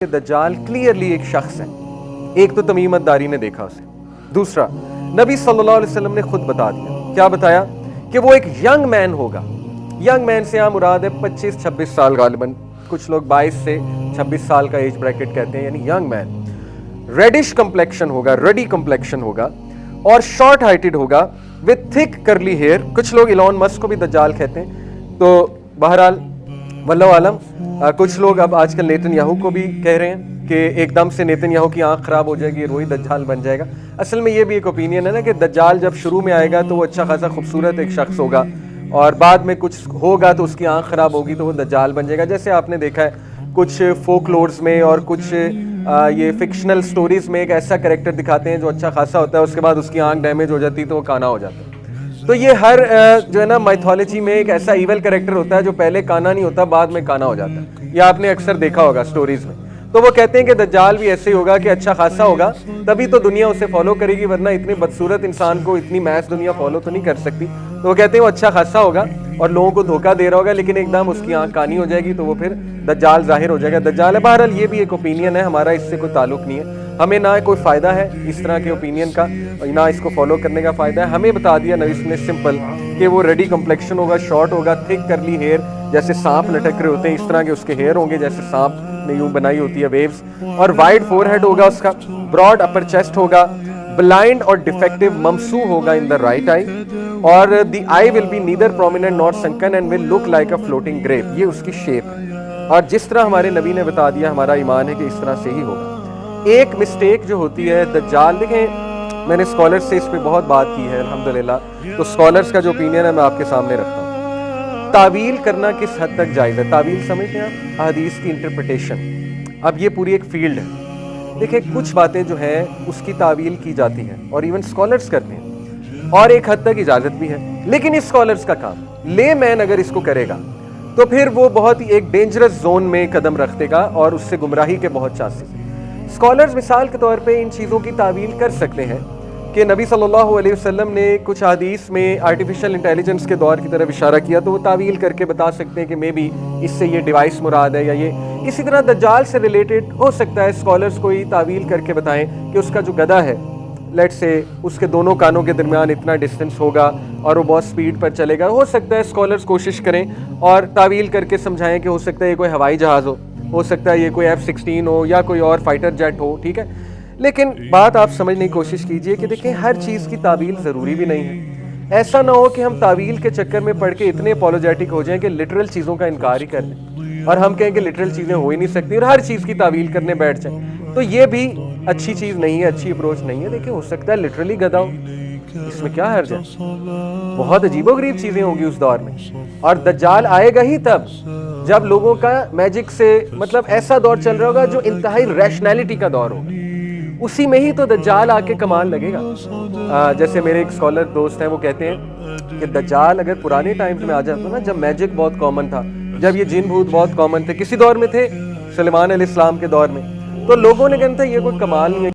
दज्जाल clearly एक शख्स है। एक तो तमीम अद्दारी ने देखा उसे, दूसरा नबी सल्लल्लाहु अलैहि वसल्लम ने खुद बता दिया। क्या बताया? कि वो एक यंग मैन होगा। यंग मैन से यहाँ मुराद है 25-26 साल, गालिबन कुछ लोग 22 से 26 साल का एज ब्रैकेट कहते हैं, यानी यंग मैन। रेडिश कम्प्लेक्शन होगा, रेडी कम्प्लेक्शन होगा और शॉर्ट हाइटेड होगा विथ थिक करली हेयर। कुछ लोग इलॉन मस्क को भी दज्जाल कहते हैं। तो बहरहाल वल्लाहु आलम, कुछ लोग अब आजकल नेतन्याहू को भी कह रहे हैं कि एकदम से नेतन्याहू की आंख खराब हो जाएगी, वही दज्जाल बन जाएगा। असल में ये भी एक ओपिनियन है ना कि दज्जाल जब शुरू में आएगा तो वो अच्छा खासा खूबसूरत एक शख्स होगा और बाद में कुछ होगा तो उसकी आंख खराब होगी तो वो दज्जाल बन जाएगा। जैसे आपने देखा है कुछ फोकलोर्स में और कुछ ये फिक्शनल स्टोरीज में एक ऐसा कैरेक्टर दिखाते हैं जो अच्छा खासा होता है, उसके बाद उसकी आंख डैमेज हो जाती है तो वो काना हो जाता है। तो ये हर जो है ना माइथोलॉजी में एक ऐसा इवल कैरेक्टर होता है जो पहले काना नहीं होता, बाद में काना हो जाता है। ये आपने अक्सर देखा होगा स्टोरीज में। तो वो कहते हैं कि दज्जाल भी ऐसे ही होगा कि अच्छा खासा होगा, तभी तो दुनिया उसे फॉलो करेगी, वरना इतने बदसूरत इंसान को इतनी मैस दुनिया फॉलो तो नहीं कर सकती। तो वो कहते हैं वो अच्छा खासा होगा और लोगों को धोखा दे रहा होगा, लेकिन एकदम उसकी आंख कानी हो जाएगी तो वो फिर दज्जाल जाहिर हो जाएगा। दज्जाल है। बहरहाल ये भी एक ओपिनियन है, हमारा इससे कोई ताल्लुक नहीं है। हमें ना कोई फ़ायदा है इस तरह के ओपिनियन का, ना इसको फॉलो करने का फ़ायदा है। हमें बता दिया नबी ने सिंपल कि वो रेडी कम्प्लेक्शन होगा, शॉर्ट होगा, थिक करली हेयर, जैसे सांप लटक रहे होते हैं इस तरह के उसके हेयर होंगे, जैसे सांप ने यूं बनाई होती है वेव्स, और वाइड फोरहेड होगा उसका, ब्रॉड अपर चेस्ट होगा, ब्लाइंड और डिफेक्टिव ममसू होगा इन द राइट आई, और the eye will be neither prominent not sunken and will look like a floating grape. ये उसकी शेप है और जिस तरह हमारे नबी ने बता दिया हमारा ईमान है कि इस तरह से ही होगा। एक मिस्टेक जो होती है दज्जाल, देखें मैंने स्कॉलर्स से इस पे बहुत बात की है अल्हम्दुलिल्लाह, तो स्कॉलर्स का जो ओपिनियन है मैं आपके सामने रखता हूँ। तावील करना किस हद तक जायज़ है? तावील समझते हैं आप? हदीस की इंटरप्रिटेशन। अब ये पूरी एक फील्ड है। देखिए कुछ बातें जो हैं उसकी तावील की जाती है और इवन स्कॉलर्स करते हैं और एक हद तक इजाज़त भी है, लेकिन इस स्कॉलर्स का काम, ले मैन अगर इसको करेगा तो फिर वो बहुत ही एक डेंजरस जोन में कदम रख देगा और उससे गुमराही के बहुत चांसेस। स्कॉलर्स मिसाल के तौर पे इन चीज़ों की तावील कर सकते हैं कि नबी सल्लल्लाहु अलैहि वसल्लम ने कुछ हदीस में आर्टिफिशियल इंटेलिजेंस के दौर की तरफ इशारा किया, तो वो तावील करके बता सकते हैं कि मे बी इससे ये डिवाइस मुराद है या ये। इसी तरह दज्जाल से रिलेटेड हो सकता है स्कॉलर्स कोई तावील करके बताएं कि उसका जो गधा है, लेट्स से उसके दोनों कानों के दरमियान इतना डिस्टेंस होगा और वो बहुत स्पीड पर चलेगा। हो सकता है स्कॉलर्स कोशिश करें और तावील करके समझाएं कि हो सकता है ये कोई हवाई जहाज़ हो सकता है ये कोई F-16 हो या कोई और फाइटर जेट हो, ठीक है। लेकिन बात आप समझने की कोशिश कीजिए कि देखें हर चीज़ की तावील ज़रूरी भी नहीं है। ऐसा ना हो कि हम तावील के चक्कर में पढ़ के इतने अपोलोजेटिक हो जाएं कि लिटरल चीज़ों का इनकार ही कर दें और हम कहें कि लिटरल चीज़ें हो ही नहीं सकती और हर चीज़ की तावील करने बैठ जाएं। तो ये भी अच्छी चीज़ नहीं है, अच्छी अप्रोच नहीं है। देखिए हो सकता है लिटरली गधा हो, इसमें क्या हर्ज है? बहुत अजीबोगरीब चीज़ें होंगी उस दौर में, और दज्जाल आएगा ही तब जब लोगों का मैजिक से मतलब ऐसा दौर चल रहा होगा जो इंतहाई रैशनैलिटी का दौर होगा। उसी में ही तो दज्जाल आके कमाल लगेगा। जैसे मेरे एक स्कॉलर दोस्त हैं, वो कहते हैं कि दज्जाल अगर पुराने टाइम्स में आ जाता ना, जब मैजिक बहुत कॉमन था, जब ये जिन भूत बहुत कॉमन थे, किसी दौर में थे सुलेमान अलैहिस्सलाम के दौर में, तो लोगों ने कहते ये कोई कमाल नहीं है।